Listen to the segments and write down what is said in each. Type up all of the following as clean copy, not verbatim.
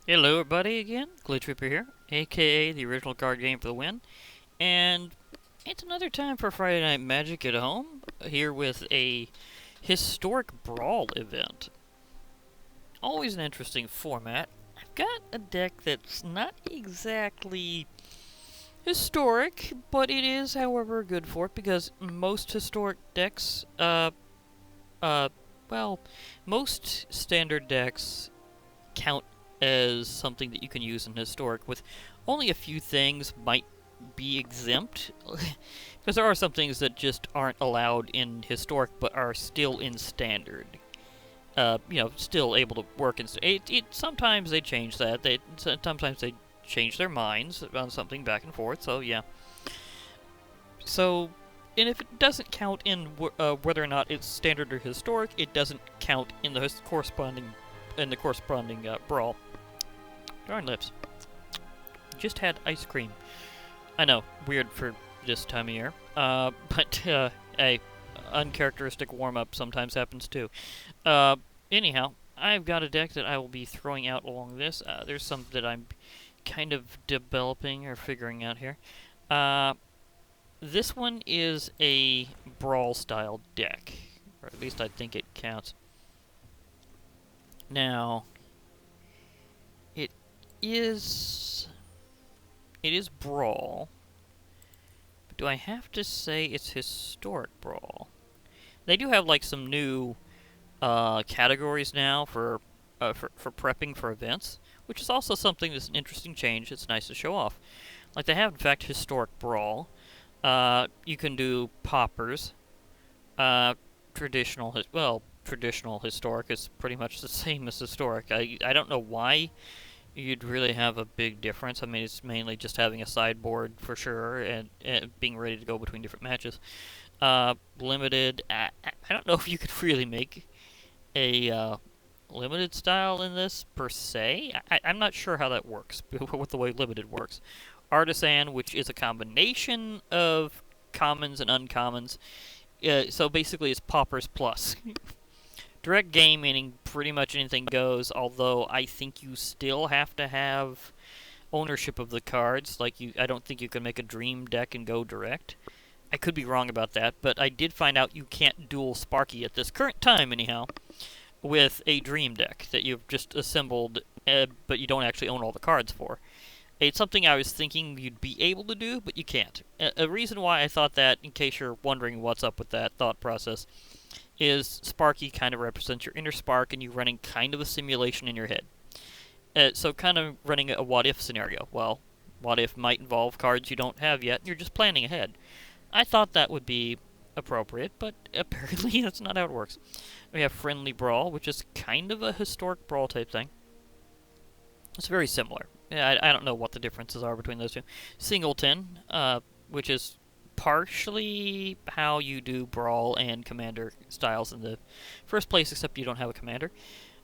Hello everybody again, Glitch Reaper here, aka the original card game for the win, and it's another time for Friday Night Magic at home, here with a Historic Brawl event. Always an interesting format. I've got a deck that's not exactly historic, but it is, however, good for it, because most historic decks, well, most standard decks count as something that you can use in historic, with only a few things might be exempt, because there are some things that just aren't allowed in historic but are still in standard. Still able to work in. Sometimes they change that. Sometimes they change their minds on something back and forth. So yeah. So, and if it doesn't count in whether or not it's standard or historic, it doesn't count in the corresponding brawl. Darn lips. Just had ice cream. I know, weird for this time of year. But hey, uncharacteristic warm-up sometimes happens too. Anyhow, I've got a deck that I will be throwing out along this. There's some that I'm kind of developing or figuring out here. This one is a brawl-style deck, or at least I think it counts. Now, it is Brawl, but do I have to say it's Historic Brawl? They do have like some new categories now for prepping for events, which is also something that's an interesting change. It's nice to show off. Like they have, in fact, Historic Brawl. You can do poppers. Traditional historic is pretty much the same as historic. I don't know why you'd really have a big difference. I mean, it's mainly just having a sideboard for sure and being ready to go between different matches. Limited, I don't know if you could really make a limited style in this per se. I'm not sure how that works with the way limited works. Artisan, which is a combination of commons and uncommons. So basically it's poppers plus. Direct game, meaning pretty much anything goes, although I think you still have to have ownership of the cards. I don't think you can make a dream deck and go direct. I could be wrong about that, but I did find out you can't duel Sparky at this current time, anyhow, with a dream deck that you've just assembled, but you don't actually own all the cards for. It's something I was thinking you'd be able to do, but you can't. A reason why I thought that, in case you're wondering what's up with that thought process, is Sparky kind of represents your inner spark, and you're running kind of a simulation in your head. So kind of running a what-if scenario. Well, what-if might involve cards you don't have yet, and you're just planning ahead. I thought that would be appropriate, but apparently that's not how it works. We have Friendly Brawl, which is kind of a historic brawl type thing. It's very similar. I don't know what the differences are between those two. Singleton, which is partially how you do Brawl and Commander styles in the first place, except you don't have a Commander.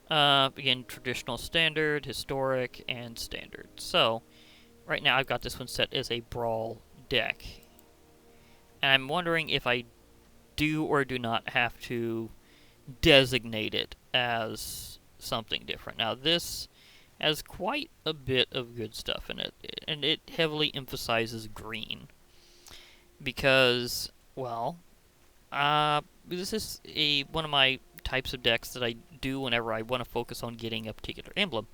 Again, traditional Standard, Historic, and Standard. So, right now I've got this one set as a Brawl deck. And I'm wondering if I do or do not have to designate it as something different. Now, this has quite a bit of good stuff in it, and it heavily emphasizes green. Because, well, this is one of my types of decks that I do whenever I want to focus on getting a particular emblem.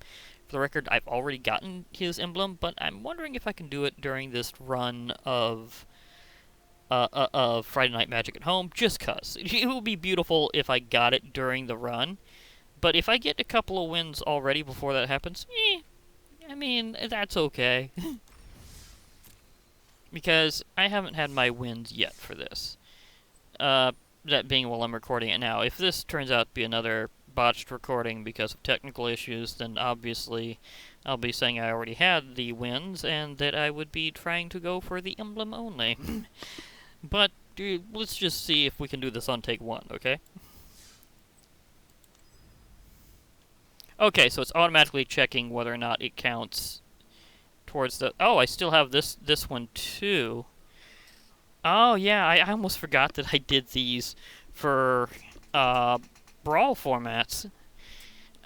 For the record, I've already gotten his emblem, but I'm wondering if I can do it during this run of Friday Night Magic at home, just 'cause. It would be beautiful if I got it during the run, but if I get a couple of wins already before that happens, I mean, that's okay. Because I haven't had my wins yet for this. That being while I'm recording it now. If this turns out to be another botched recording because of technical issues, then obviously I'll be saying I already had the wins, and that I would be trying to go for the emblem only. But, dude, let's just see if we can do this on take one, okay? Okay, so it's automatically checking whether or not it counts towards the... Oh, I still have this one, too. Oh, yeah, I almost forgot that I did these for Brawl formats.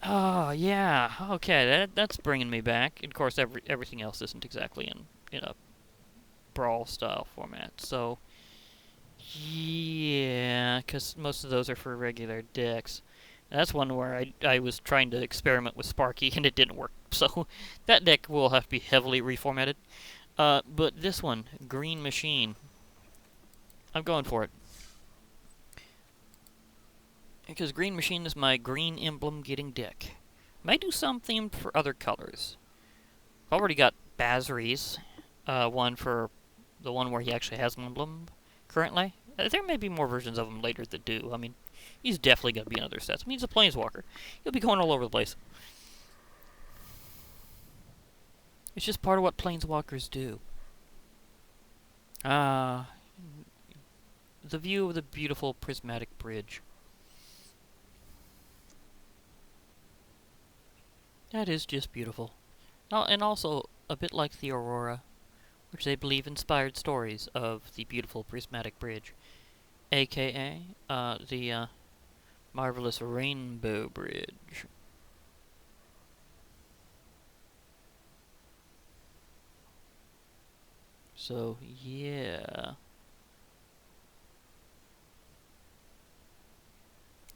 Oh yeah, okay, that's bringing me back. And of course, everything else isn't exactly in a brawl style format. So yeah, because most of those are for regular decks. That's one where I was trying to experiment with Sparky and it didn't work. So that deck will have to be heavily reformatted. But this one, Green Machine, I'm going for it. Because Green Machine is my green emblem getting deck. Might do something for other colors. I've already got Bazri's, one for the one where he actually has an emblem currently. There may be more versions of him later that do. I mean, he's definitely going to be in other sets. I mean, he's a Planeswalker. He'll be going all over the place. It's just part of what Planeswalkers do. The view of the beautiful prismatic bridge. That is just beautiful. Oh, and also a bit like the Aurora, which they believe inspired stories of the beautiful prismatic bridge, aka the marvelous Rainbow Bridge. So, yeah.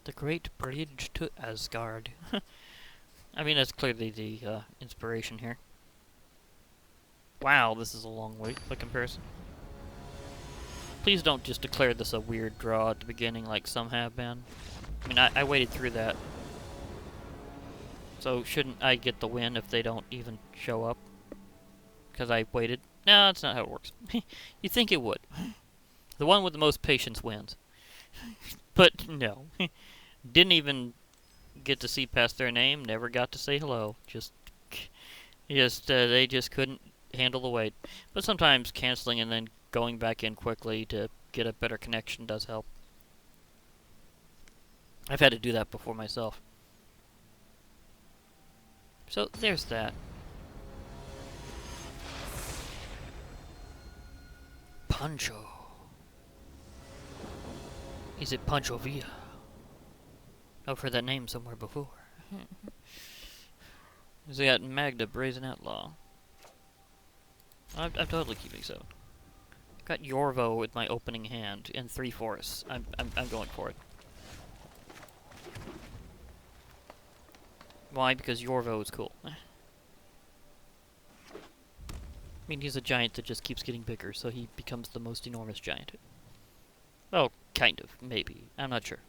The Great Bridge to Asgard. I mean, that's clearly the inspiration here. Wow, this is a long wait by comparison. Please don't just declare this a weird draw at the beginning like some have been. I mean, I waited through that. So shouldn't I get the win if they don't even show up? Because I waited? No, that's not how it works. You think it would. The one with the most patience wins. But no. Didn't even get to see past their name, never got to say hello. They just couldn't handle the wait. But sometimes canceling and then going back in quickly to get a better connection does help. I've had to do that before myself. So there's that. Pancho. Is it Pancho Villa? I've heard that name somewhere before. They got Magda, Brazen Outlaw. I'm totally keeping 7. Got Yorvo with my opening hand and 3 forests. I'm going for it. Why? Because Yorvo is cool. I mean, he's a giant that just keeps getting bigger, so he becomes the most enormous giant. Well, kind of, maybe. I'm not sure.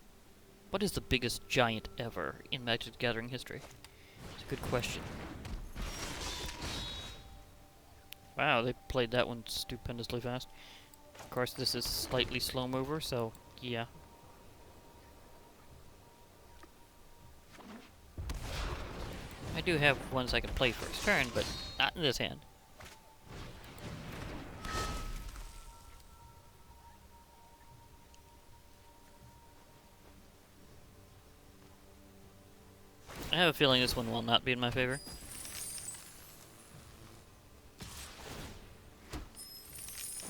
What is the biggest giant ever in Magic the Gathering history? It's a good question. Wow, they played that one stupendously fast. Of course, this is slightly slow mover, so yeah. I do have ones I can play first turn, but not in this hand. I have a feeling this one will not be in my favor.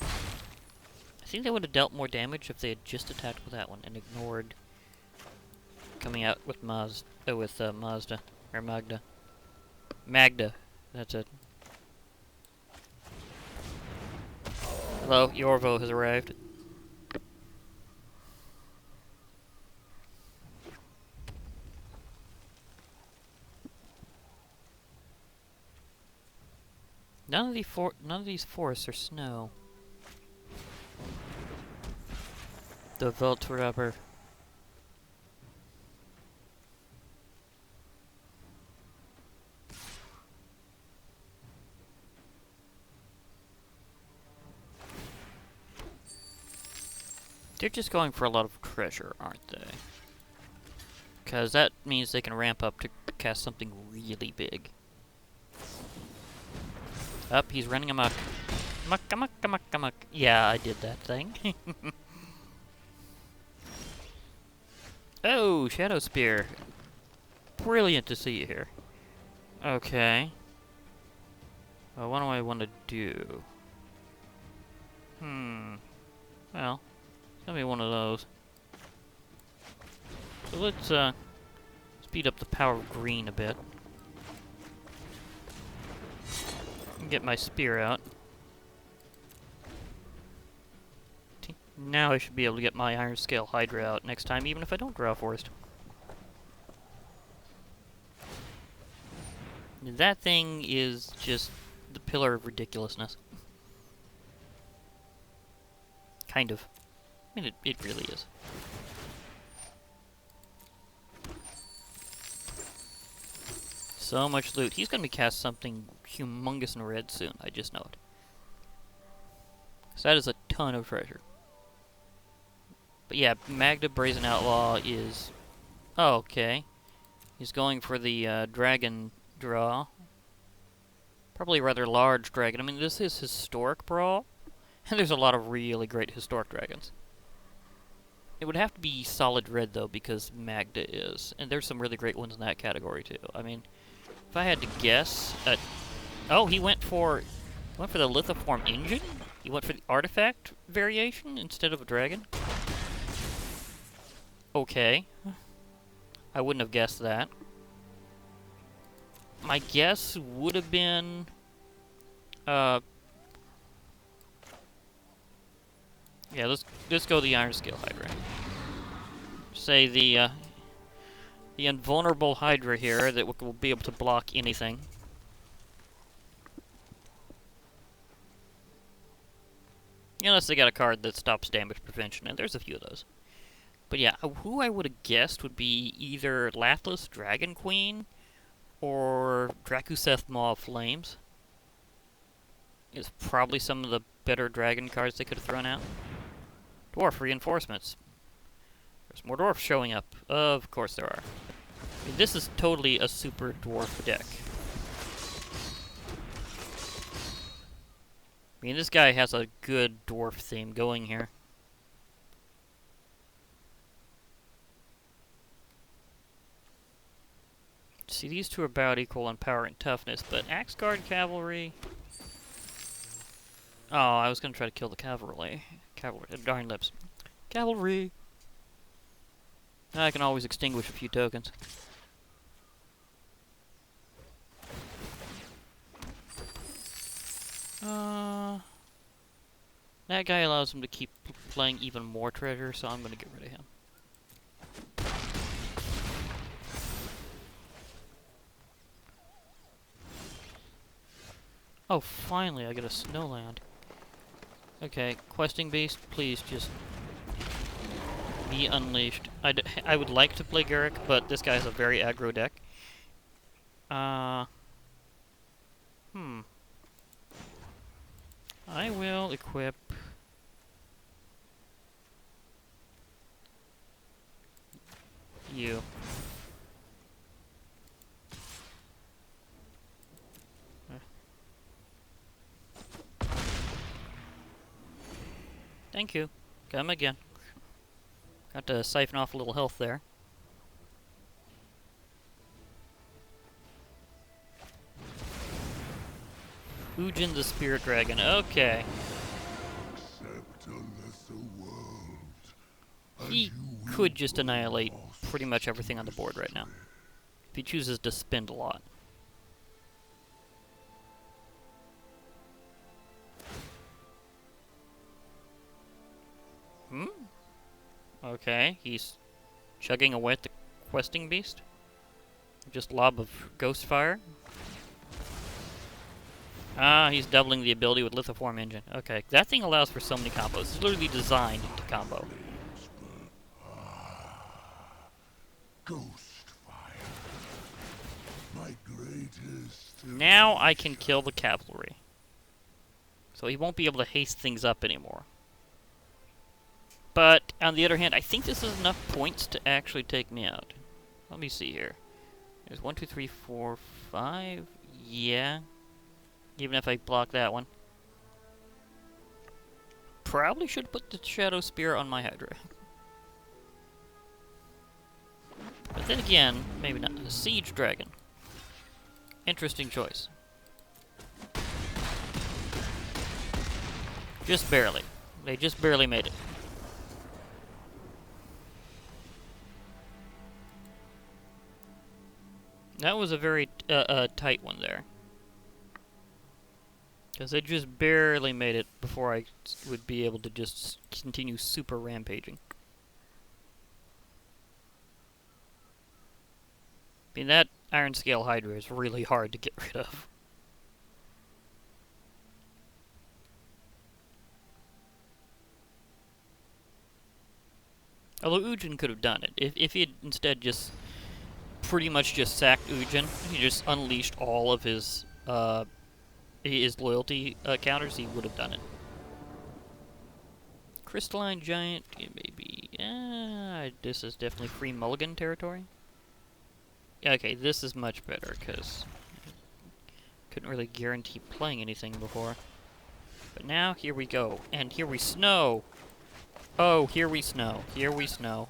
I think they would have dealt more damage if they had just attacked with that one and ignored coming out with Mazda or Magda. Magda, that's it. Hello, Yorvo has arrived. None of these forests are snow. The Veltrapper. They're just going for a lot of treasure, aren't they? Because that means they can ramp up to cast something really big. Up, he's running amok. Amok, amok, amok, amok. Yeah, I did that thing. Oh, Shadow Spear. Brilliant to see you here. Okay. Well, what do I want to do? Well, it's gonna be one of those. So let's Speed up the power of green a bit. Get my spear out. Now I should be able to get my Iron Scale Hydra out next time, even if I don't draw a forest. That thing is just the pillar of ridiculousness. Kind of. I mean, it really is. So much loot. He's going to be cast something humongous in red soon. I just know it. So that is a ton of treasure. But yeah, Magda Brazen Outlaw is... Oh, okay. He's going for the dragon draw. Probably a rather large dragon. I mean, this is Historic Brawl. And there's a lot of really great Historic Dragons. It would have to be solid red, though, because Magda is. And there's some really great ones in that category, too. I mean, if I had to guess... oh, he went for the lithiform engine? He went for the artifact variation instead of a dragon? Okay. I wouldn't have guessed that. My guess would have been... yeah, let's go the Iron Scale Hydra. Say the invulnerable Hydra here that will be able to block anything. Unless they got a card that stops damage prevention, and there's a few of those. But yeah, who I would have guessed would be either Lathlas Dragon Queen or Drakuseth Maw of Flames. It's probably some of the better dragon cards they could have thrown out. Dwarf reinforcements. There's more dwarfs showing up. Of course there are. I mean, this is totally a super dwarf deck. I mean, this guy has a good dwarf theme going here. See, these two are about equal in power and toughness, but Axe Guard Cavalry... Oh, I was going to try to kill the cavalry. Darn lips. Cavalry! I can always extinguish a few tokens. That guy allows him to keep playing even more treasure, so I'm going to get rid of him. Oh, finally, I get a snowland. Okay, questing beast, please just be unleashed. I would like to play Garrick, but this guy has a very aggro deck. I will equip you. Thank you. Come again. Got to siphon off a little health there. Ujin the Spirit Dragon. Okay. He could just annihilate pretty much everything on the board right now. If he chooses to spend a lot. Okay, he's chugging away at the questing beast. Just lob of ghost fire. Ah, he's doubling the ability with lithiform engine. Okay, that thing allows for so many combos. It's literally designed to combo. Ghost fire. My greatest. Now I can kill the cavalry. So he won't be able to haste things up anymore. But, on the other hand, I think this is enough points to actually take me out. Let me see here. There's 1, 2, 3, 4, 5. Yeah. Even if I block that one. Probably should put the Shadow Spear on my Hydra. But then again, maybe not. The Siege Dragon. Interesting choice. Just barely. They just barely made it. That was a very tight one there. Because it just barely made it before I would be able to just continue super rampaging. I mean, that Iron Scale Hydra is really hard to get rid of. Although Ujin could have done it. If he had instead just pretty much just sacked Ujin, he just unleashed all of his loyalty counters, he would have done it. Crystalline Giant, maybe. This is definitely free mulligan territory. Okay, this is much better, because couldn't really guarantee playing anything before. But now, here we go. And here we snow! Oh, here we snow. Here we snow.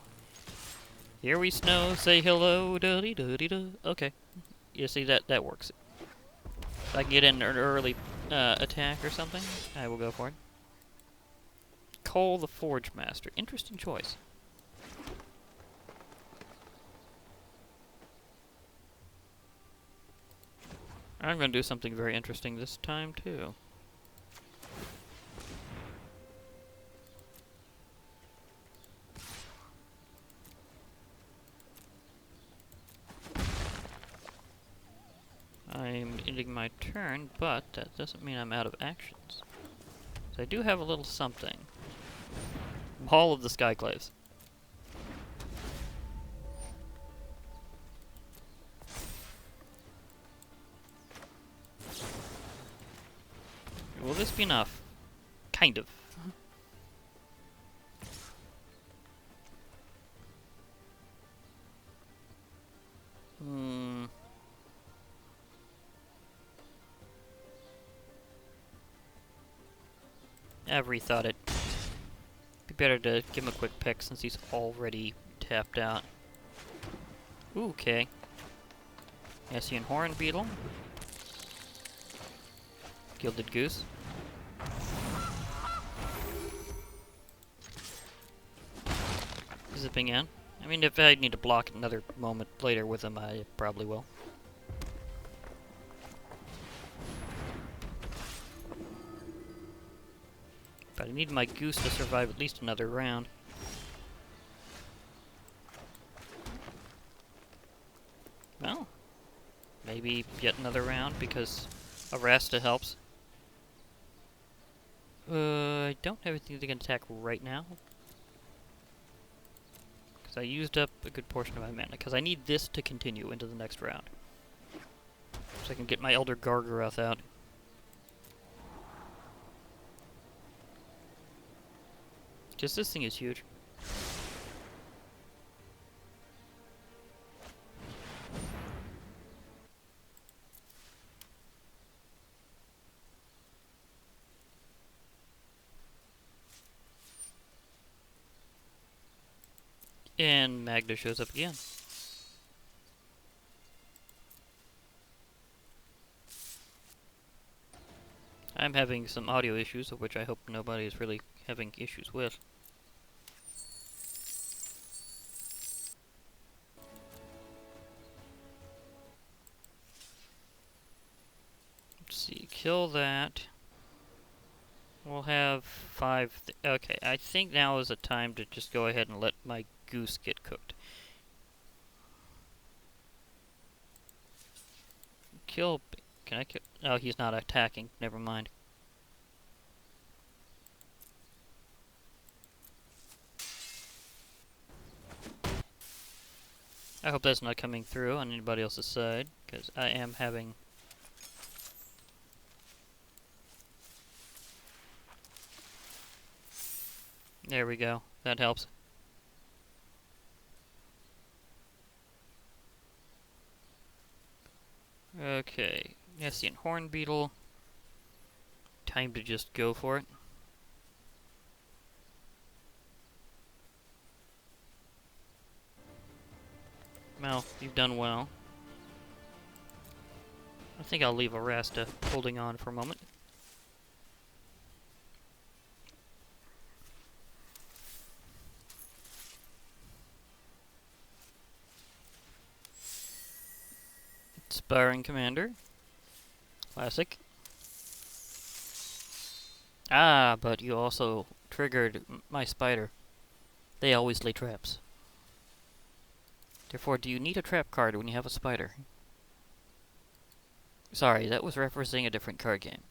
Here we snow, say hello, da-dee-da-dee-da. Okay. You see, that works. If I can get in an early attack or something, I will go for it. Cole the Forge Master. Interesting choice. I'm going to do something very interesting this time, too. I'm ending my turn, but that doesn't mean I'm out of actions. So I do have a little something. Hall of the Skyclaves. Will this be enough? Kind of. I've rethought it. Be better to give him a quick pick since he's already tapped out. Ooh, okay. Hessian Horn Beetle. Gilded Goose. Zipping in. I mean, if I need to block another moment later with him, I probably will. But I need my Goose to survive at least another round. Well, maybe yet another round because Arasta helps. I don't have anything that can attack right now. Because I used up a good portion of my mana. Because I need this to continue into the next round. So I can get my Elder Gargaroth out. Just this thing is huge. And Magda shows up again. I'm having some audio issues, of which I hope nobody is really having issues with. Let's see, kill that. We'll have 5... okay, I think now is the time to just go ahead and let my Goose get cooked. Kill... can I kill... oh, he's not attacking. Never mind. I hope that's not coming through on anybody else's side, because I am having... there we go. That helps. Okay. Hessian Horn Beetle. Time to just go for it. Well, you've done well. I think I'll leave Arasta holding on for a moment. Inspiring Commander. Classic. Ah, but you also triggered my spider. They always lay traps. Therefore, do you need a trap card when you have a spider? Sorry, that was referencing a different card game.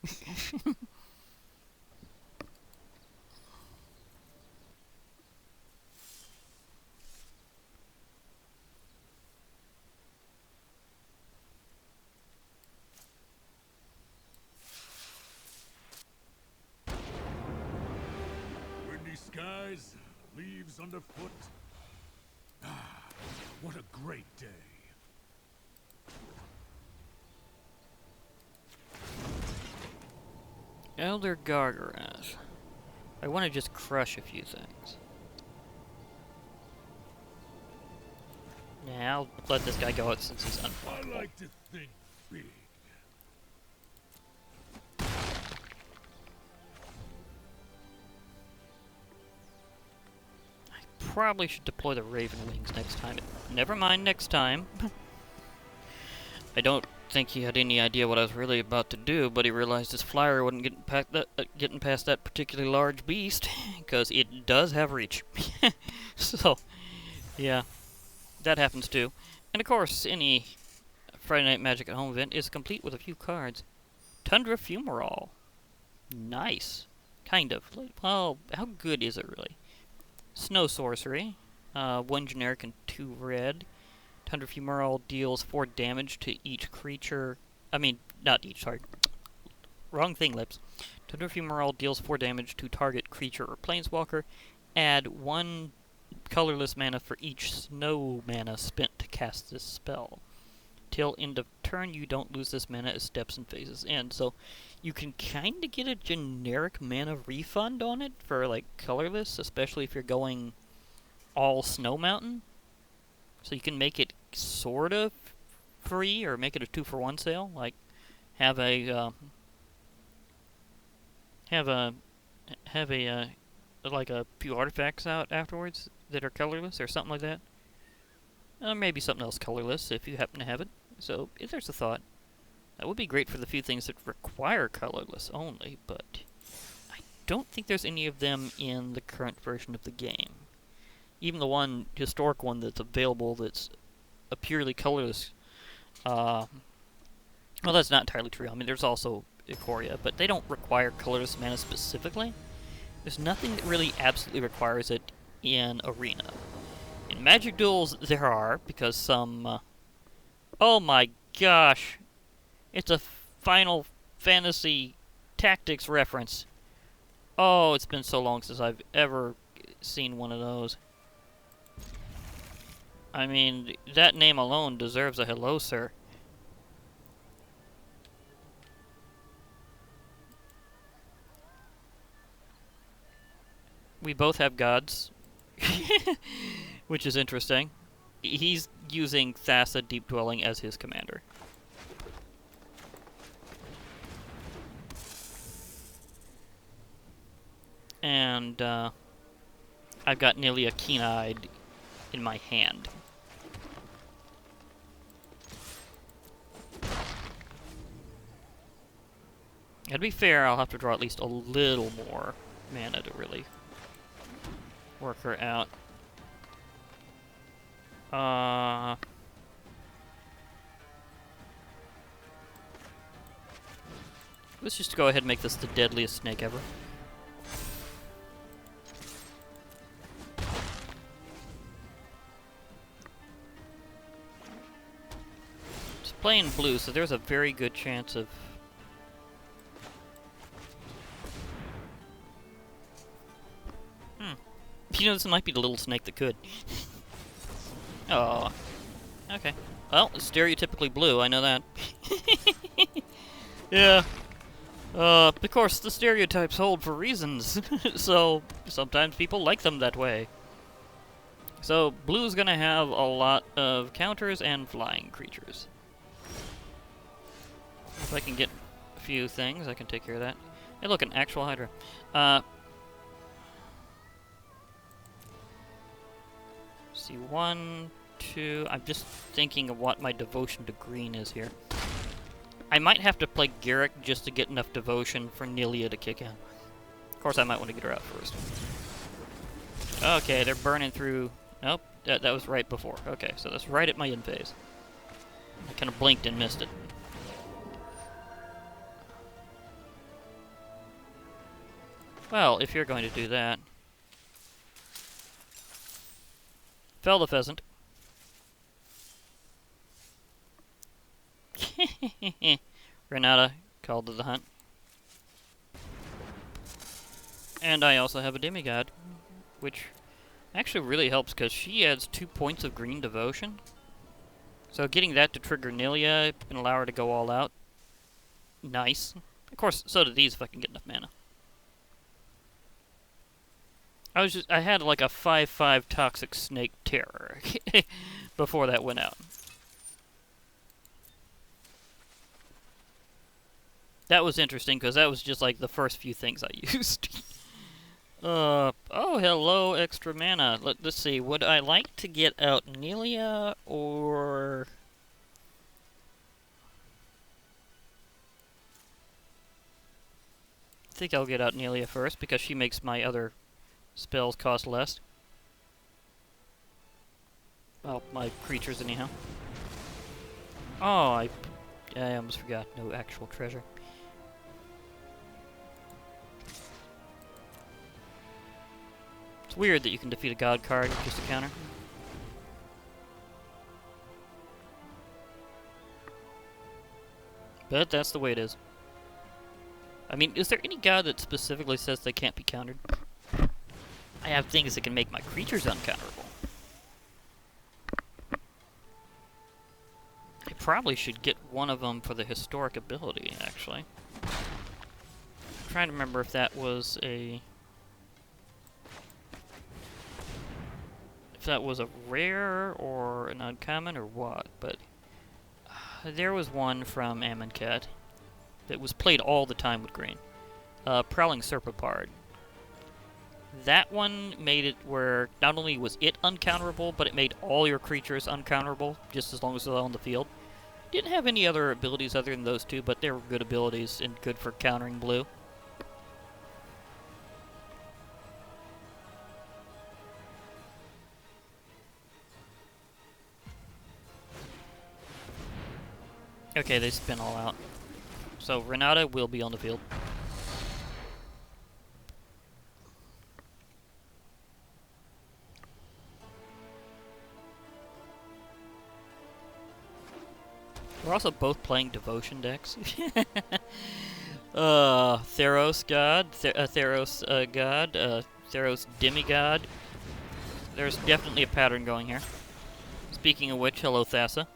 Windy skies, leaves underfoot. Ah, what a great day. Elder Gargaras. I want to just crush a few things. Nah, I'll let this guy go out since he's I unblockable. like to think big. Probably should deploy the Raven Wings next time. Never mind next time. I don't think he had any idea what I was really about to do, but he realized his flyer wasn't getting past that particularly large beast, because it does have reach. So, yeah, that happens too. And of course, any Friday Night Magic at Home event is complete with a few cards. Tundra Fumarole. Nice. Kind of. Well, how good is it really? Snow Sorcery. 1 generic and 2 red. Tundra Fumarole deals 4 damage to each creature. I mean, not each, sorry. Wrong thing, lips. Tundra Fumarole deals 4 damage to target creature or planeswalker. Add 1 colorless mana for each snow mana spent to cast this spell. Till end of turn, you don't lose this mana as steps and phases end. So you can kind of get a generic mana refund on it for like colorless, especially if you're going all Snow Mountain. So you can make it sort of free, or make it a 2-for-1 sale. Like have a like a few artifacts out afterwards that are colorless or something like that. Maybe something else colorless if you happen to have it. So there's a thought. That would be great for the few things that require colorless only, but I don't think there's any of them in the current version of the game. Even the one historic one that's available that's a purely colorless. Well, that's not entirely true. I mean, there's also Ikoria, but they don't require colorless mana specifically. There's nothing that really absolutely requires it in Arena. In Magic Duels, there are, because some... oh my gosh! It's a Final Fantasy Tactics reference. Oh, it's been so long since I've ever seen one of those. I mean, that name alone deserves a hello, sir. We both have gods. Which is interesting. He's using Thassa Deep Dwelling as his commander. And, I've got Nilia Keen-Eyed in my hand. And to be fair, I'll have to draw at least a little more mana to really work her out. Let's just go ahead and make this the deadliest snake ever. It's playing blue, so there's a very good chance of... You know, this might be the little snake that could. Oh. Okay. Well, it's stereotypically blue, I know that. Yeah. Of course, the stereotypes hold for reasons. So, sometimes people like them that way. So, blue's gonna have a lot of counters and flying creatures. If I can get a few things, I can take care of that. Hey, look, an actual Hydra. See, 1, to... I'm just thinking of what my devotion to green is here. I might have to play Garrick just to get enough devotion for Nilia to kick in. Of course, I might want to get her out first. Okay, they're burning through... Nope, that was right before. Okay, so that's right at my end phase. I kind of blinked and missed it. Well, if you're going to do that... Fell the pheasant. Renata called to the hunt. And I also have a demigod, which actually really helps because she adds 2 points of green devotion. So getting that to trigger Nilia and allow her to go all out. Nice. Of course, so do these if I can get enough mana. I had like a 5/5 Toxic Snake Terror before that went out. That was interesting because that was just like the first few things I used. Oh, hello, extra mana. Let's see, would I like to get out Nilia or... I think I'll get out Nilia first because she makes my other spells cost less. Well, my creatures anyhow. Oh, I almost forgot. No actual treasure. It's weird that you can defeat a god card with just a counter. But that's the way it is. I mean, is there any god that specifically says they can't be countered? I have things that can make my creatures uncounterable. I probably should get one of them for the historic ability, actually. I'm trying to remember if that was a... if that was a rare or an uncommon or what, but... there was one from Amonkhet that was played all the time with green. Prowling Serpapard. That one made it where not only was it uncounterable, but it made all your creatures uncounterable, just as long as they're on the field. Didn't have any other abilities other than those two, but they were good abilities and good for countering blue. Okay, they spin all out. So Renata will be on the field. We're also both playing devotion decks. Theros God, Theros God, Theros Demigod. There's definitely a pattern going here. Speaking of which, hello Thassa.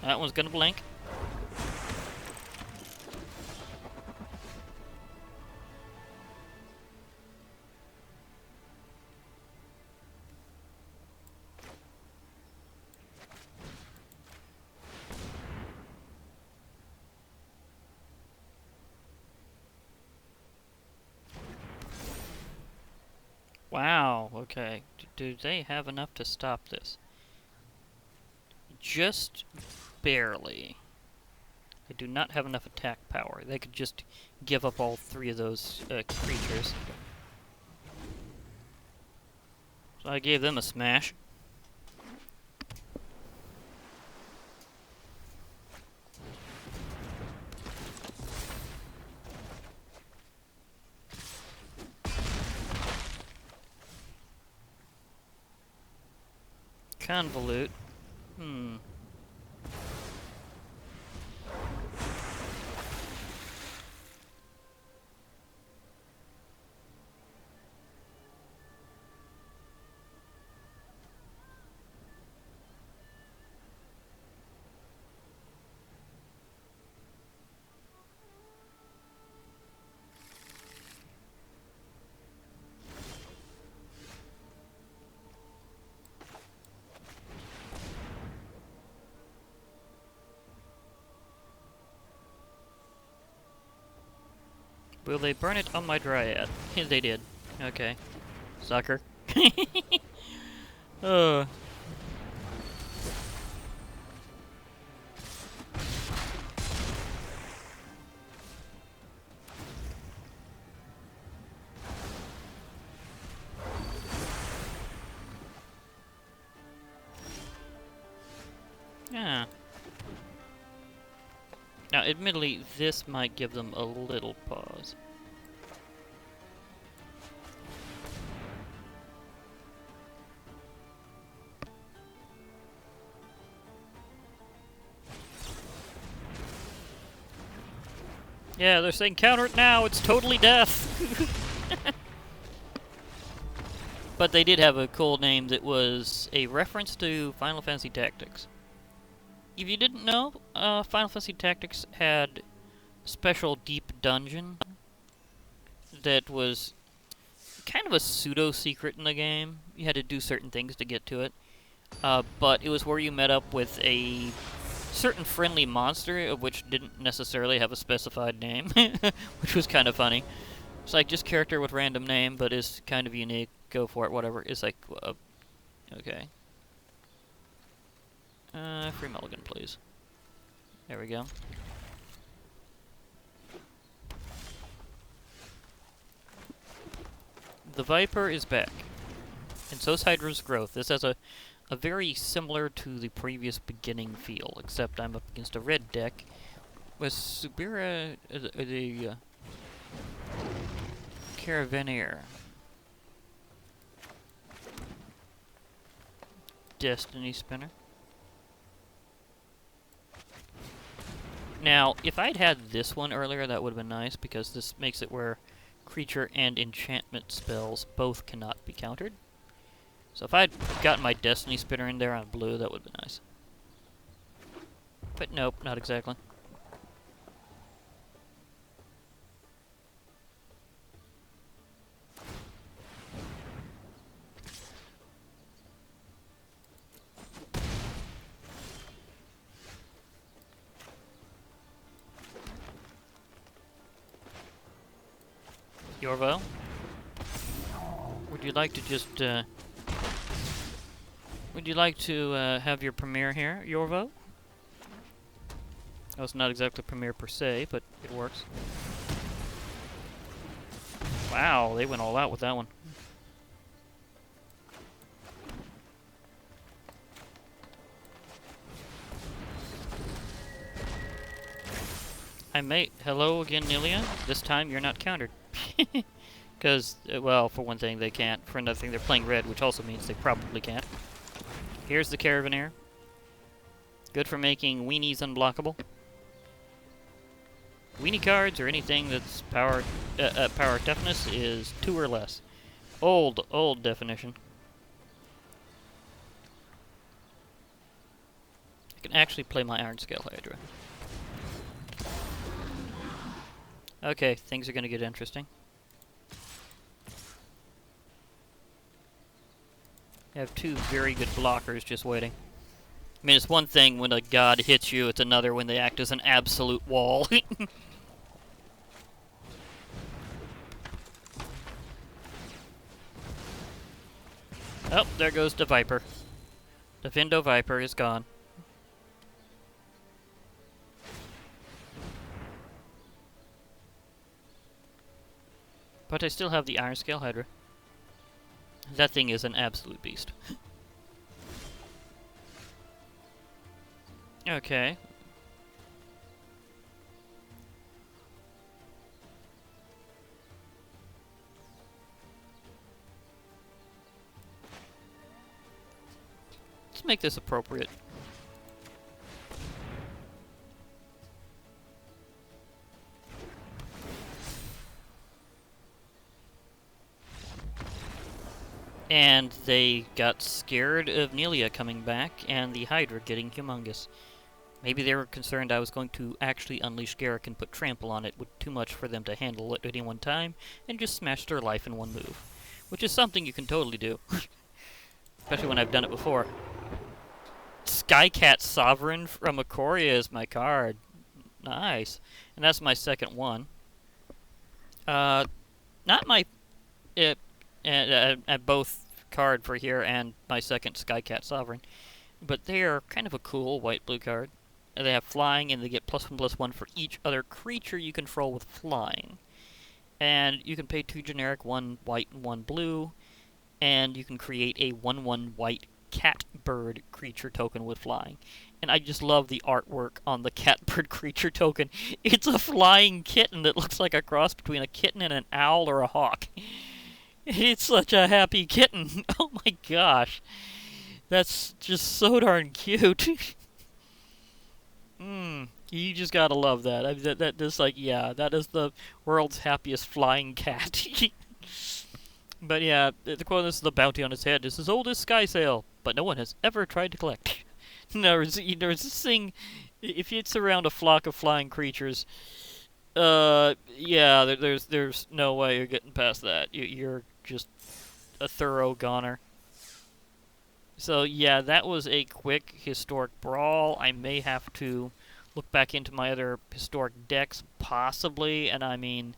That one's gonna blink. Wow, okay. Do they have enough to stop this? Just barely. They do not have enough attack power. They could just give up all three of those creatures. So I gave them a smash. Convolute. Will they burn it on my Dryad? They did. Okay. Sucker. uh. Yeah. Now, admittedly, this might give them a little pause. Yeah, they're saying counter it now, it's totally death! But they did have a cool name that was a reference to Final Fantasy Tactics. If you didn't know, Final Fantasy Tactics had a special deep dungeon that was kind of a pseudo-secret in the game. You had to do certain things to get to it. But it was where you met up with a certain friendly monster, of which didn't necessarily have a specified name, which was kind of funny. It's like just character with random name, but is kind of unique. Go for it, whatever. It's like, okay. Free mulligan, please. There we go. The Viper is back. And so's Hydra's growth. This has a very similar to the previous beginning feel, except I'm up against a red deck with Subira, the Caravaneer. Destiny Spinner. Now, if I'd had this one earlier, that would have been nice, because this makes it where creature and enchantment spells both cannot be countered. So if I'd gotten my Destiny Spinner in there on blue, that would have been nice. But nope, not exactly. Yorvo? Would you like to just, would you like to, have your premiere here, Yorvo? Oh, it's not exactly premiere per se, but it works. Wow, they went all out with that one. Hi, mate. Hello again, Nilia. This time you're not countered. Because, well, for one thing, they can't. For another thing, they're playing red, which also means they probably can't. Here's the Caravaneer. Good for making weenies unblockable. Weenie cards, or anything that's power toughness, is 2 or less. Old definition. I can actually play my Iron Scale Hydra. Okay, things are going to get interesting. I have 2 very good blockers just waiting. I mean, it's one thing when a god hits you, it's another when they act as an absolute wall. Oh, there goes the Viper. The Vindo Viper is gone. But I still have the Iron Scale Hydra. That thing is an absolute beast. Okay. Let's make this appropriate. And they got scared of Nelia coming back and the Hydra getting humongous. Maybe they were concerned I was going to actually unleash Garrick and put Trample on it with too much for them to handle at any one time, and just smash their life in one move. Which is something you can totally do. Especially when I've done it before. Skycat Sovereign from Ikoria is my card. Nice. And that's my second one. Not my... both card for here and my second Skycat Sovereign. But they are kind of a cool white-blue card. And they have flying, and they get +1/+1 for each other creature you control with flying. And you can pay 2 generic, 1 white and 1 blue, and you can create a 1/1 white cat bird creature token with flying. And I just love the artwork on the cat bird creature token. It's a flying kitten that looks like a cross between a kitten and an owl or a hawk. It's such a happy kitten. Oh my gosh. That's just so darn cute. You just gotta love that. I mean, that is like, yeah, that is the world's happiest flying cat. But yeah, the quote is the bounty on his head is as old as Skysail, but no one has ever tried to collect. There's this thing, if it's around a flock of flying creatures, yeah, there's no way you're getting past that. You're just a thorough goner. So yeah, that was a quick Historic Brawl. I may have to look back into my other Historic decks, possibly, and I mean,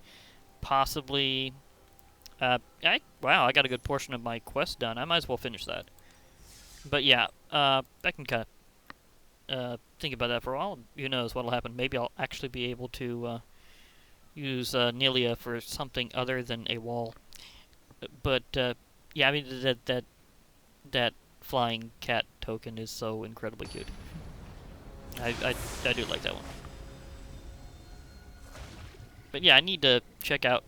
possibly... wow, I got a good portion of my quest done. I might as well finish that. But yeah, I can kind of think about that for a while. Who knows what'll happen. Maybe I'll actually be able to use Nilia for something other than a wall. But yeah, I mean that flying cat token is so incredibly cute. I do like that one. But yeah, I need to check out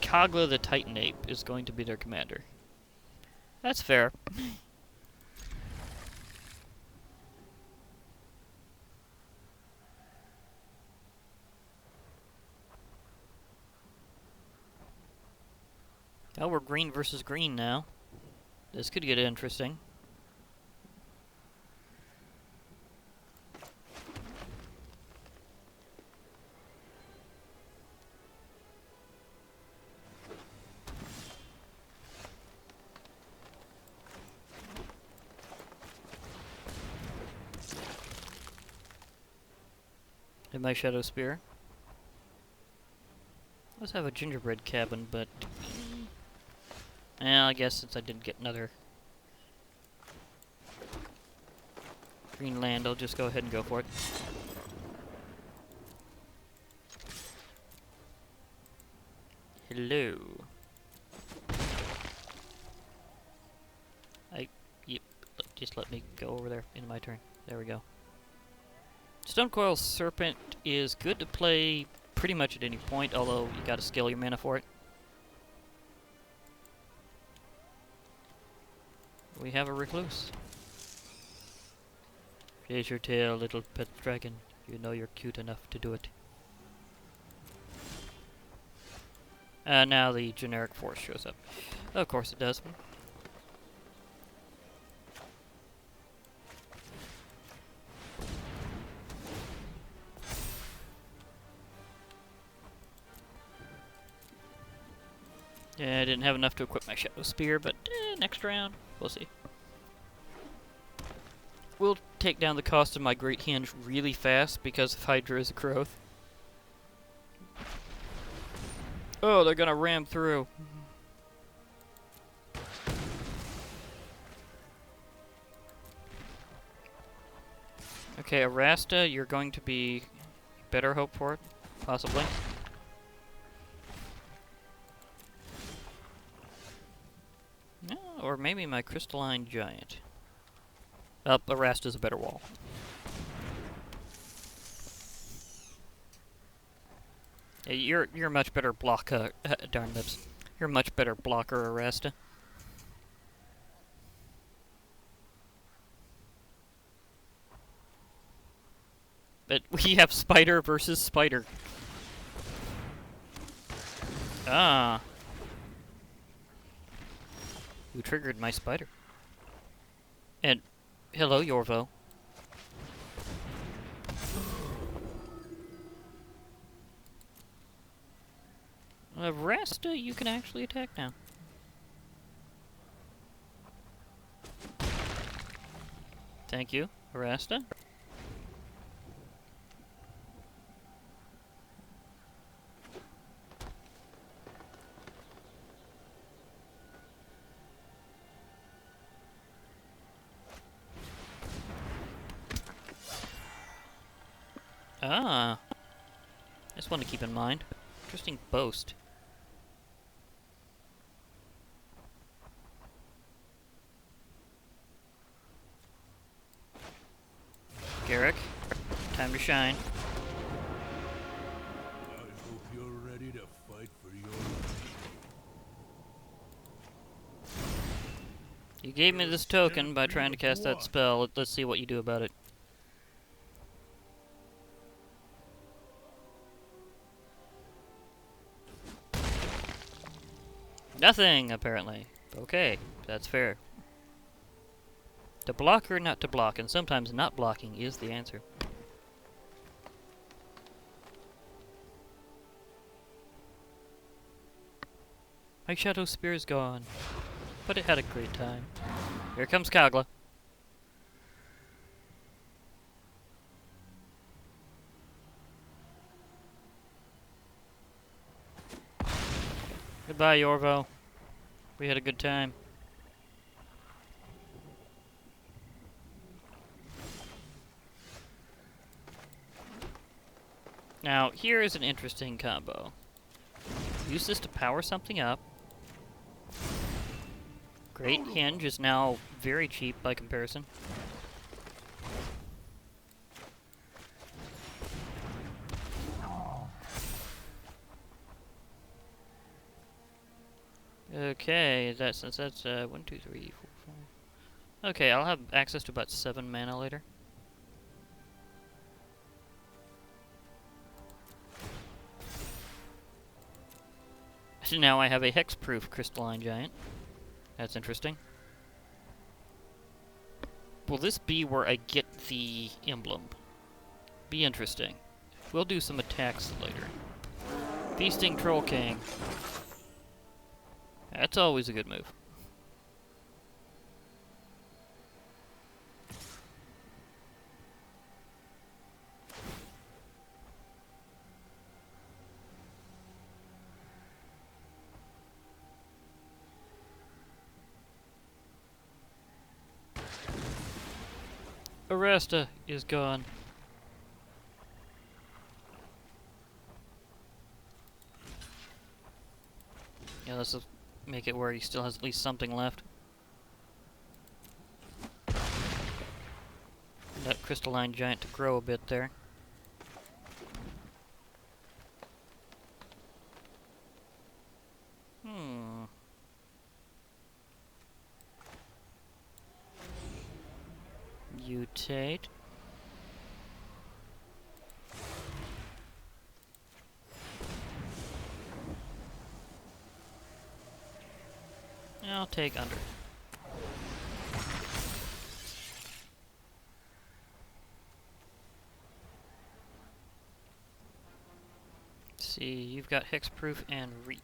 Kagla the Titan Ape is going to be their commander. That's fair. Oh, we're green versus green now. This could get interesting. In my Shadow Spear. Let's have a gingerbread cabin, but... well, I guess since I didn't get another green land, I'll just go ahead and go for it. Hello. Yep, just let me go over there in my turn. There we go. Stonecoil Serpent is good to play pretty much at any point, although you gotta skill your mana for it. We have a Recluse. Raise your tail, little pet dragon. You know you're cute enough to do it. Now the generic force shows up. Of course it does. Yeah, I didn't have enough to equip my Shadow Spear, but next round, we'll see. We'll take down the cost of my Great Hinge really fast because of Hydra's growth. Oh, they're gonna ram through. Okay, Arasta, you're going to be better hope for it, possibly. No, or maybe my Crystalline Giant. Arasta's a better wall. You're a much better block, darn lips. You're a much better blocker, Arasta. But we have Spider versus Spider. Ah. Who triggered my Spider? And hello, Yorvo. Rasta, you can actually attack now. Thank you, Rasta. Ah, that's one to keep in mind. Interesting boast. Garrick, time to shine. I hope you're ready to fight for your life. You gave me this token by trying to cast that spell. Let's see what you do about it. Nothing, apparently. Okay, that's fair. To block or not to block, and sometimes not blocking is the answer. My Shadow Spear is gone, but it had a great time. Here comes Kagla. Goodbye, Yorvo. We had a good time. Now, here is an interesting combo. Use this to power something up. Great Hinge is now very cheap by comparison. Okay, since that's 1, 2, 3, 4, 5. Okay, I'll have access to about 7 mana later. So now I have a hexproof crystalline giant. That's interesting. Will this be where I get the emblem? Be interesting. We'll do some attacks later. Feasting Troll King. That's always a good move. Arresta is gone. Yeah, let's make it where he still has at least something left. That crystalline giant to grow a bit there. Mutate. I'll take under. Let's see, you've got hexproof and reach.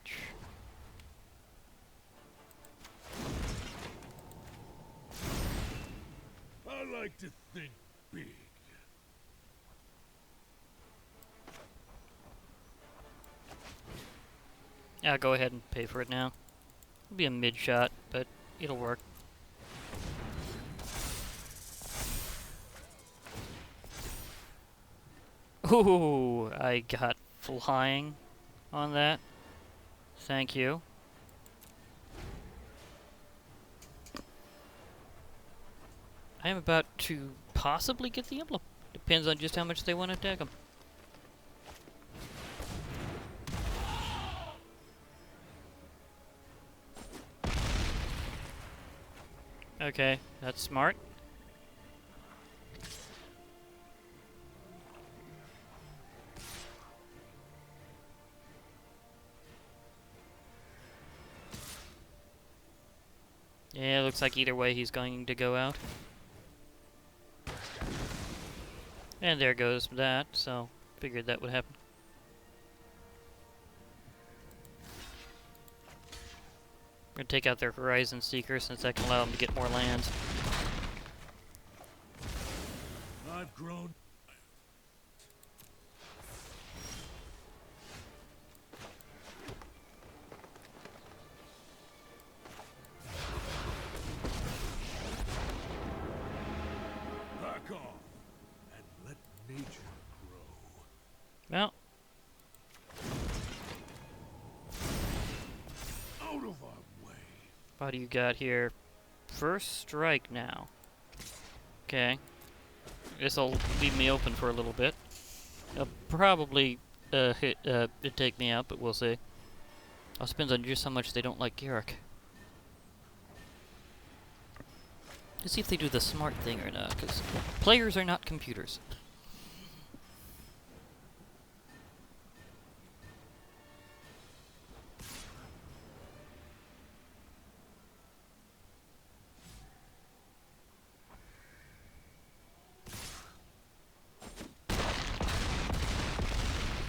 I like to think big. I'll go ahead and pay for it now. It'll be a mid shot, but it'll work. Ooh, I got flying on that. Thank you. I am about to possibly get the emblem. Depends on just how much they want to attack them. Okay, that's smart. Yeah, it looks like either way he's going to go out. And there goes that, so figured that would happen. I'm gonna take out their Horizon Seeker since that can allow them to get more lands. I've grown. Back off and let nature grow. Well, Out of our way. what do you got here? First strike now. Okay. This'll leave me open for a little bit. He'll probably take me out, but we'll see. All depends on just how much they don't like Garrick. Let's see if they do the smart thing or not, because players are not computers.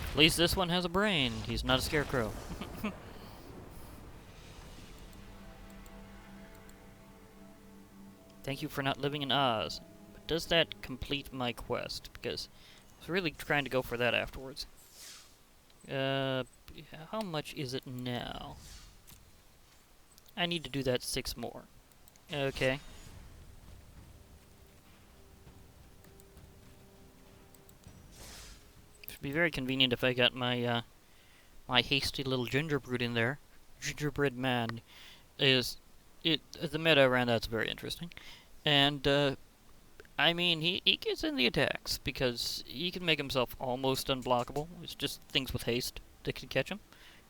At least this one has a brain. He's not a scarecrow. Thank you for not living in Oz. But does that complete my quest? Because I was really trying to go for that afterwards. How much is it now? I need to do that 6 more. Okay. Should be very convenient if I got my my hasty little gingerbread in there. Gingerbread man is the meta around that's very interesting. And I mean he gets in the attacks because he can make himself almost unblockable. It's just things with haste that can catch him.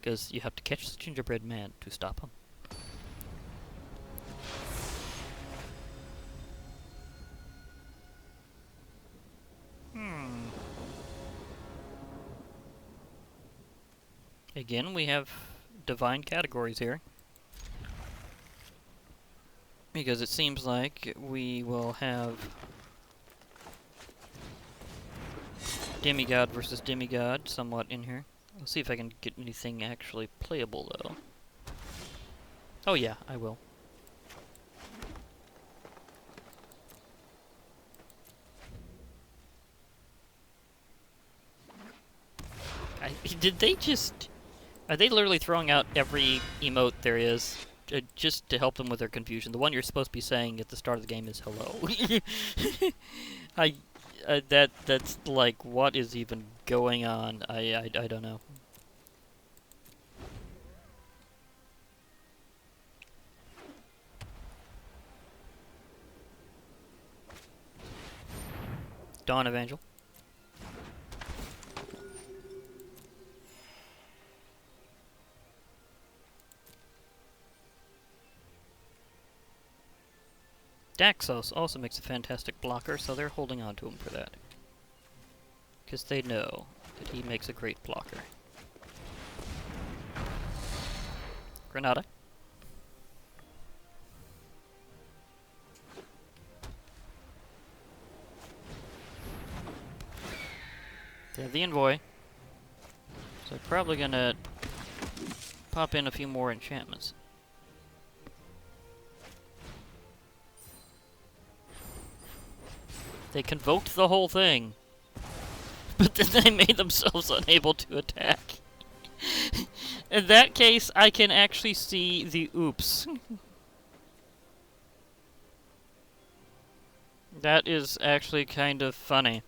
Because you have to catch the gingerbread man to stop him. Again, we have divine categories here. Because it seems like we will have demigod versus demigod somewhat in here. Let's see if I can get anything actually playable, though. Oh yeah, I will. Did they just... Are they literally throwing out every emote there is just to help them with their confusion? The one you're supposed to be saying at the start of the game is hello. That's like, what is even going on? I don't know. Dawn Evangel. Daxos also makes a fantastic blocker, so they're holding on to him for that. Because they know that he makes a great blocker. Granada. They have the envoy. So they're probably gonna pop in a few more enchantments. They convoked the whole thing, but then they made themselves unable to attack. In that case, I can actually see the oops. That is actually kind of funny.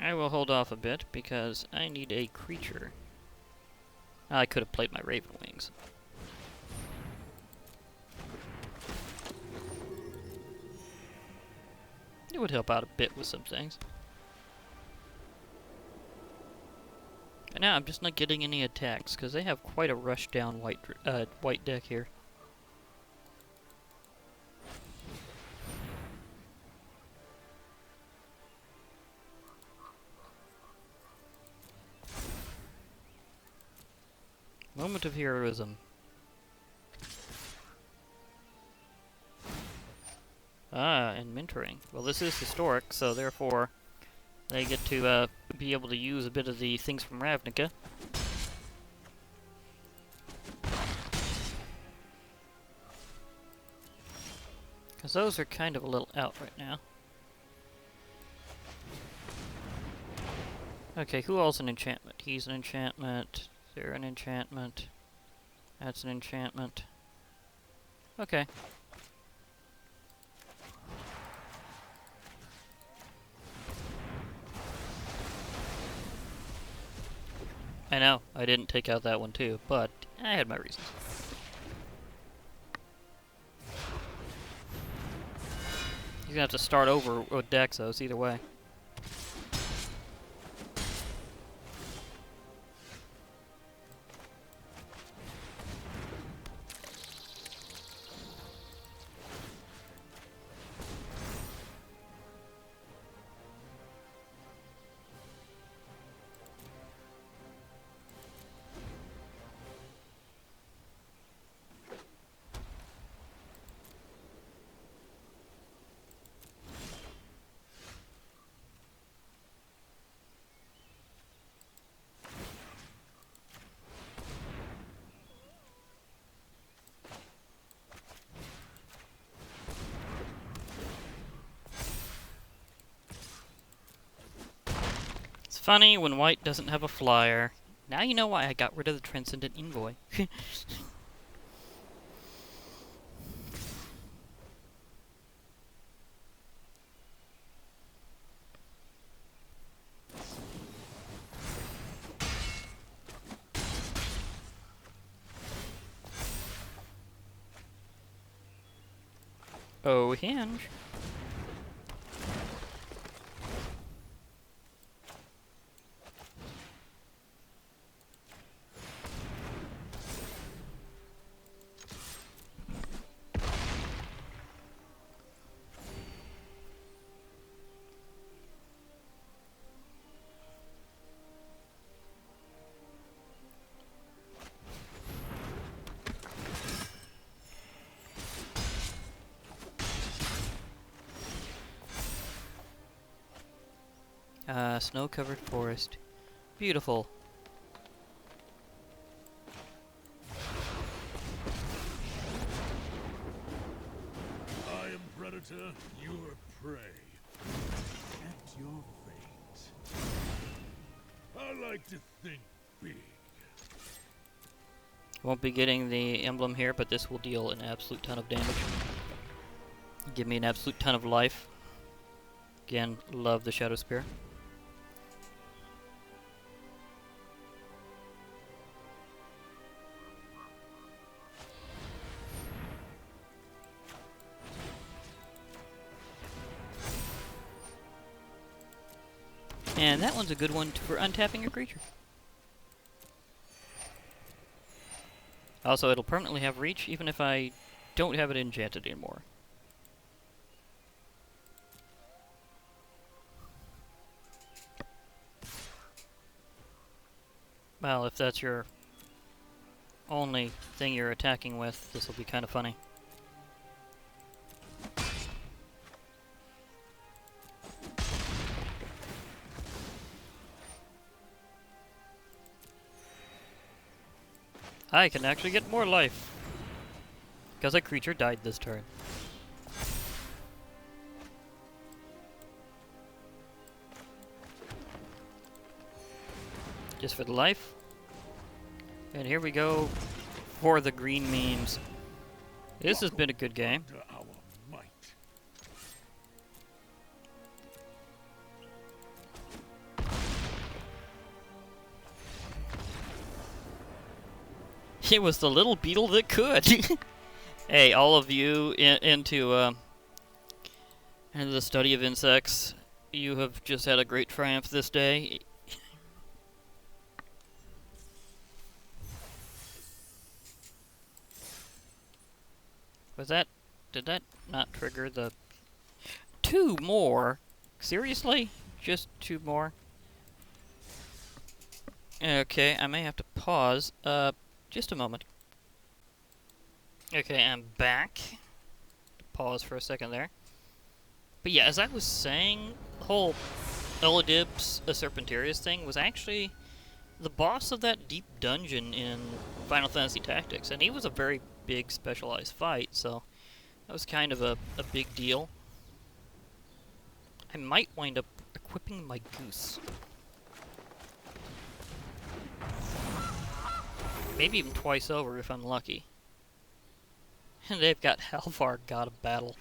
I will hold off a bit because I need a creature. I could have played my Raven Wings. It would help out a bit with some things. And now I'm just not getting any attacks because they have quite a rush down white deck here. Moment of heroism. Ah, and mentoring. Well, this is historic, so therefore they get to be able to use a bit of the things from Ravnica. Because those are kind of a little out right now. Okay, who else an enchantment? He's an enchantment. They're an enchantment. That's an enchantment. Okay. I know, I didn't take out that one too, but I had my reasons. He's gonna have to start over with Dexos either way. It's funny when white doesn't have a flyer. Now you know why I got rid of the Transcendent Envoy. Oh, hinge. Snow-covered forest. Beautiful. I am predator, you are prey. At your fate. I like to think big. Won't be getting the emblem here, but this will deal an absolute ton of damage. Give me an absolute ton of life. Again, love the Shadow Spear. And that one's a good one for untapping a creature. Also, it'll permanently have reach, even if I don't have it enchanted anymore. Well, if that's your only thing you're attacking with, this will be kind of funny. I can actually get more life, because a creature died this turn. Just for the life. And here we go for the green memes. This has been a good game. To our might. It was the little beetle that could. Hey, all of you into the study of insects, you have just had a great triumph this day. Did that not trigger the... 2 more? Seriously? Just 2 more? Okay, I may have to pause. Just a moment. Okay, I'm back. Pause for a second there. But yeah, as I was saying, the whole Elidib's Serpentarius thing was actually the boss of that deep dungeon in Final Fantasy Tactics, and he was a very big specialized fight, so that was kind of a big deal. I might wind up equipping my goose. Maybe even twice over if I'm lucky. And they've got Halvar, God of Battle.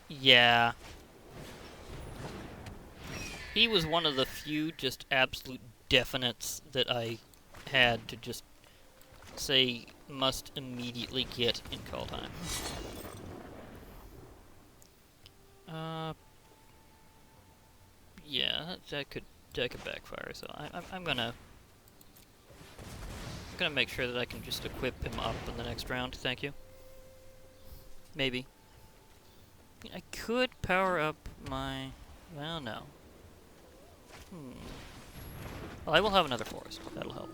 Yeah. He was one of the few just absolute definites that I had to just say must immediately get in Kaldheim. Yeah, that could backfire. So I'm gonna make sure that I can just equip him up in the next round. Thank you. Maybe. I could power up my. Well, no. Well, I will have another forest. That'll help.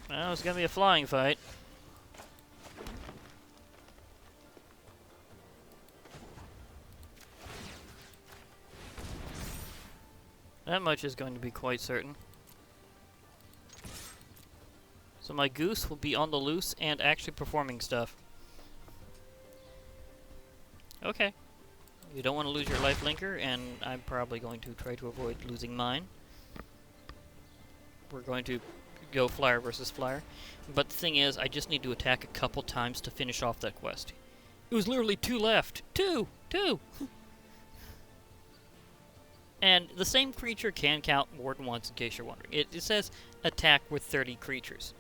Well, it's gonna be a flying fight. That much is going to be quite certain. So my goose will be on the loose and actually performing stuff. Okay. You don't want to lose your life linker, and I'm probably going to try to avoid losing mine. We're going to go flyer versus flyer. But the thing is, I just need to attack a couple times to finish off that quest. It was literally 2 left. 2! And the same creature can count more than once, in case you're wondering. It says attack with 30 creatures.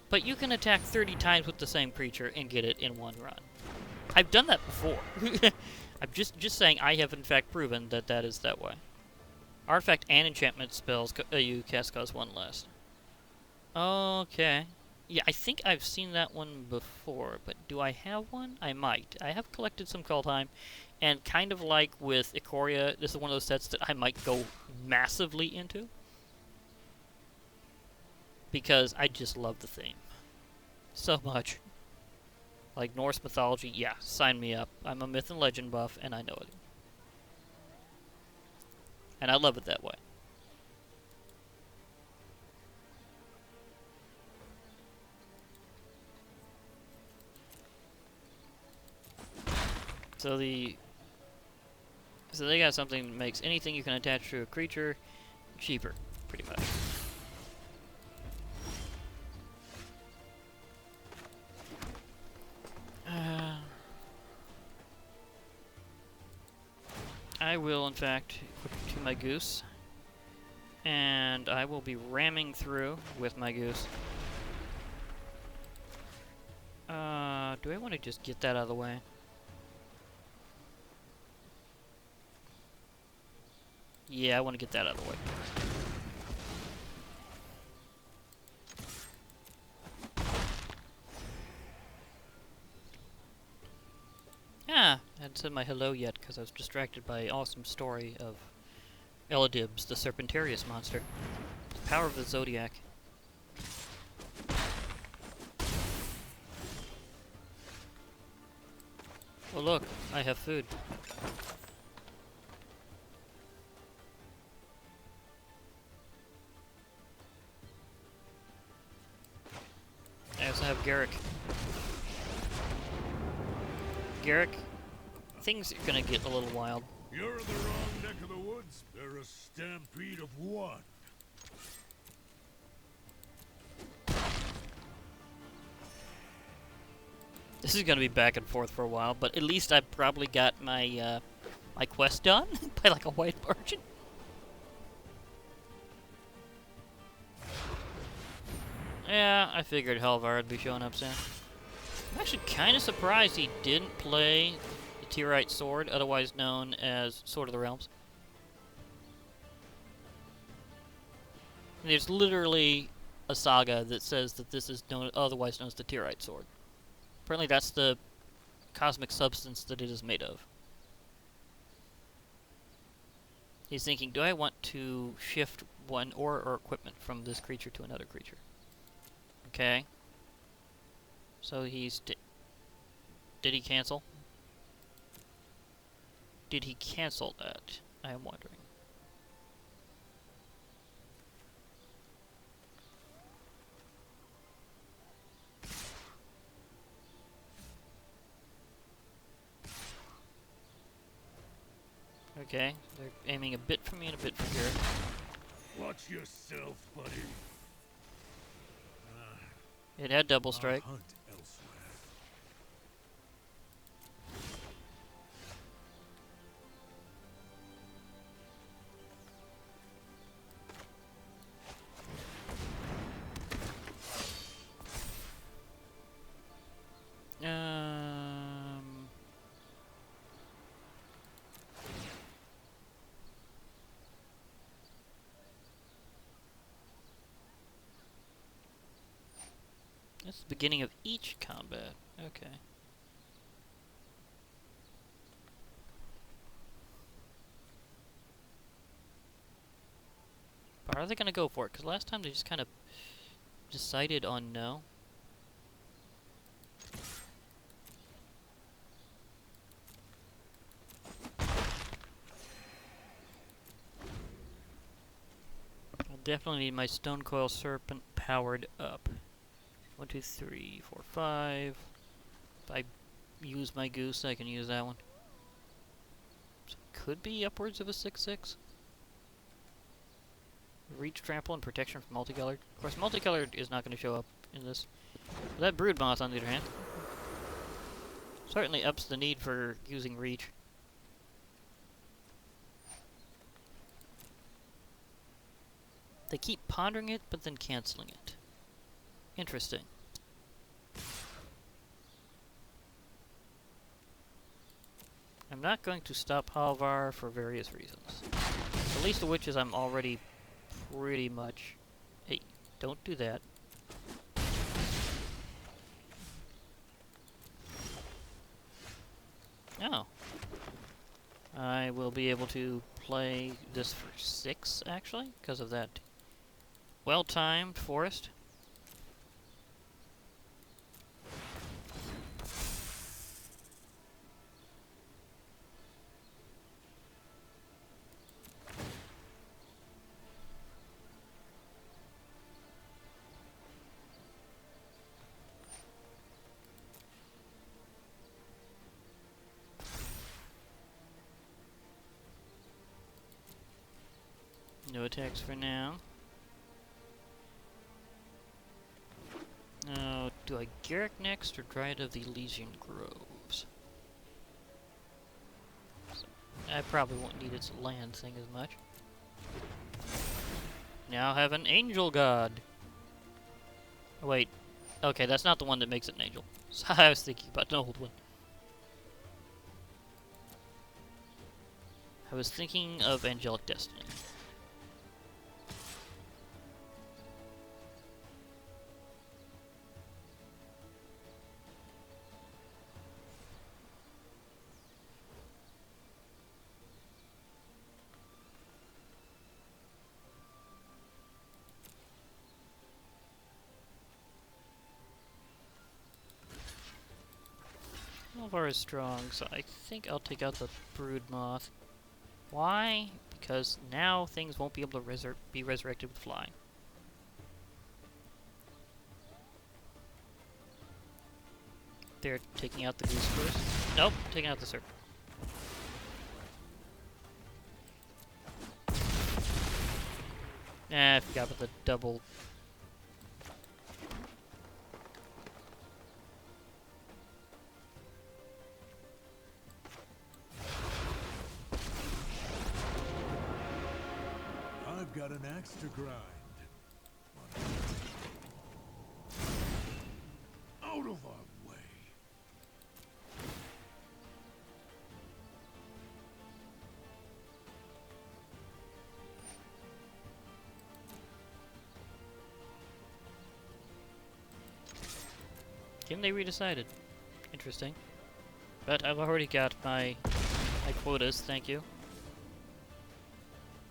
But you can attack 30 times with the same creature and get it in one run. I've done that before. I'm just saying I have in fact proven that that is that way. Artifact and enchantment spells you cast cost 1 less. Okay. Yeah, I think I've seen that one before, but do I have one? I might. I have collected some Kaldheim, and kind of like with Ikoria, this is one of those sets that I might go massively into. Because I just love the theme. So much. Like Norse mythology, yeah, sign me up. I'm a myth and legend buff, and I know it. And I love it that way. So they got something that makes anything you can attach to a creature cheaper, pretty much. I will, in fact, equip to my goose. And I will be ramming through with my goose. Do I want to just get that out of the way? Yeah, I want to get that out of the way. Ah, I hadn't said my hello yet because I was distracted by an awesome story of Eladibs, the Serpentarius monster. The power of the Zodiac. Oh look, I have food. I also have Garrick. Garrick, things are gonna get a little wild. You're in the wrong neck of the woods. They're a stampede of one. This is gonna be back and forth for a while, but at least I probably got my my quest done by like a wide margin. Yeah, I figured Helvar would be showing up soon. I'm actually kind of surprised he didn't play the Tyrite Sword, otherwise known as Sword of the Realms. There's literally a saga that says that this is otherwise known as the Tyrite Sword. Apparently that's the cosmic substance that it is made of. He's thinking, do I want to shift one or equipment from this creature to another creature? Okay. So he's... Did he cancel? Did he cancel that? I am wondering. Okay, they're aiming a bit for me and a bit for Garrett. Watch yourself, buddy. It had double strike. Hunt elsewhere. That's the beginning of each combat. Okay. But are they going to go for it? Because last time they just kind of decided on no. I'll definitely need my Stone Coil Serpent powered up. 1, 2, 3, 4, 5. If I use my goose, I can use that one. So it could be upwards of a 6/6. Reach, trample, and protection from multicolored. Of course, multicolored is not going to show up in this. But that brood moth, on the other hand, certainly ups the need for using reach. They keep pondering it, but then canceling it. Interesting. I'm not going to stop Halvar for various reasons. At least the witches I'm already pretty much... Hey, don't do that. Oh. I will be able to play this for 6, actually, because of that well-timed forest. No attacks for now. Do I Garrick next or Dryad of the Elysian Groves? So, I probably won't need its land thing as much. Now have an Angel God. Oh, wait. Okay, that's not the one that makes it an angel. So I was thinking about an old one. I was thinking of Angelic Destiny. Alvar is strong, so I think I'll take out the Brood Moth. Why? Because now things won't be able to be resurrected with flying. They're taking out the goose first. Nope, taking out the serpent. I forgot about the double. I've got an axe to grind. Out of our way. Game they redecided. Interesting. But I've already got my quotas, thank you.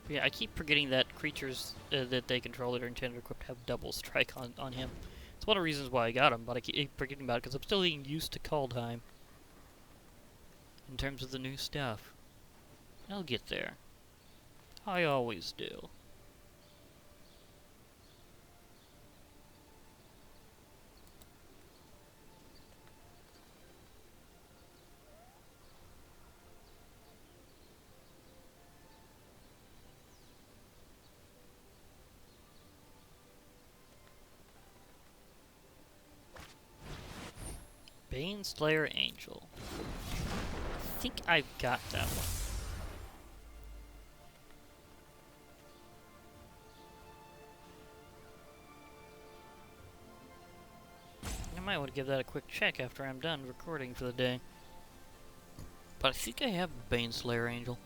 But yeah, I keep forgetting that creatures that they control that are intended or equipped have double strike on him. It's one of the reasons why I got him, but I keep forgetting about it because I'm still getting used to Kaldheim. In terms of the new stuff. I'll get there. I always do. Baneslayer Angel. I think I've got that one. I might want to give that a quick check after I'm done recording for the day. But I think I have Baneslayer Angel.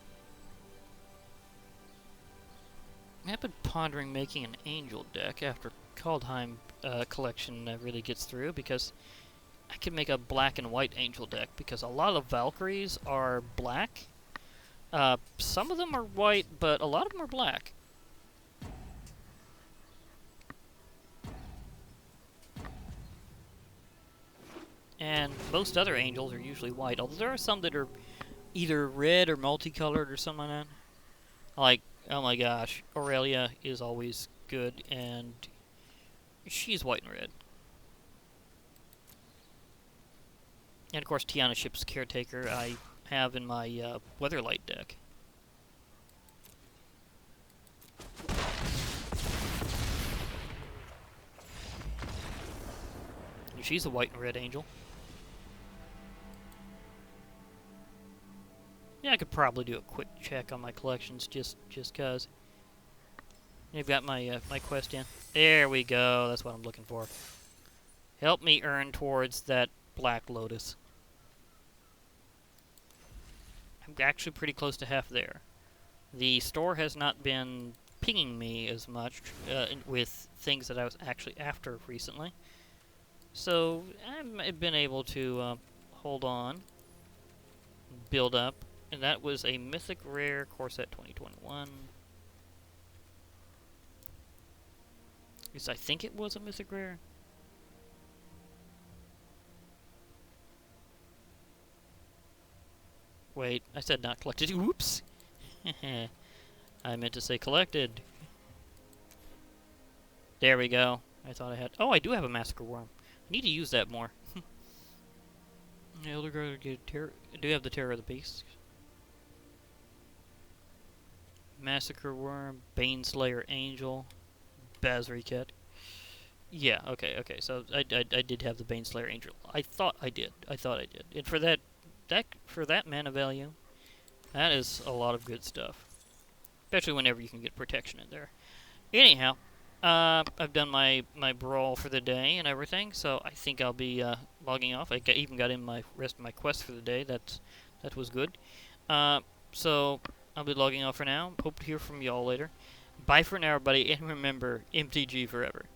I've been pondering making an angel deck after Kaldheim collection really gets through, because I could make a black and white angel deck, because a lot of Valkyries are black. Some of them are white, but a lot of them are black. And most other angels are usually white, although there are some that are either red or multicolored or something like that. Like, oh my gosh, Aurelia is always good, and she's white and red. And of course, Tiana Ship's Caretaker I have in my Weatherlight deck. She's a white and red angel. Yeah, I could probably do a quick check on my collections just cause. You've got my my quest in. There we go. That's what I'm looking for. Help me earn towards that Black Lotus. I'm actually pretty close to half there. The store has not been pinging me as much with things that I was actually after recently. So I've been able to hold on, build up, and that was a mythic rare Corset 2021. At least I think it was a mythic rare. Wait, I said not collected. Whoops! I meant to say collected. There we go. I thought I had... Oh, I do have a Massacre Worm. I need to use that more. Elder Guard, I do have the Terror of the Beast. Massacre Worm, Baneslayer Angel, Bazriket. Yeah, okay. So I did have the Baneslayer Angel. I thought I did. And for that mana value, that is a lot of good stuff. Especially whenever you can get protection in there. Anyhow, I've done my brawl for the day and everything, so I think I'll be logging off. I even got in my rest of my quest for the day. That was good. So I'll be logging off for now. Hope to hear from y'all later. Bye for now, everybody, and remember, MTG forever.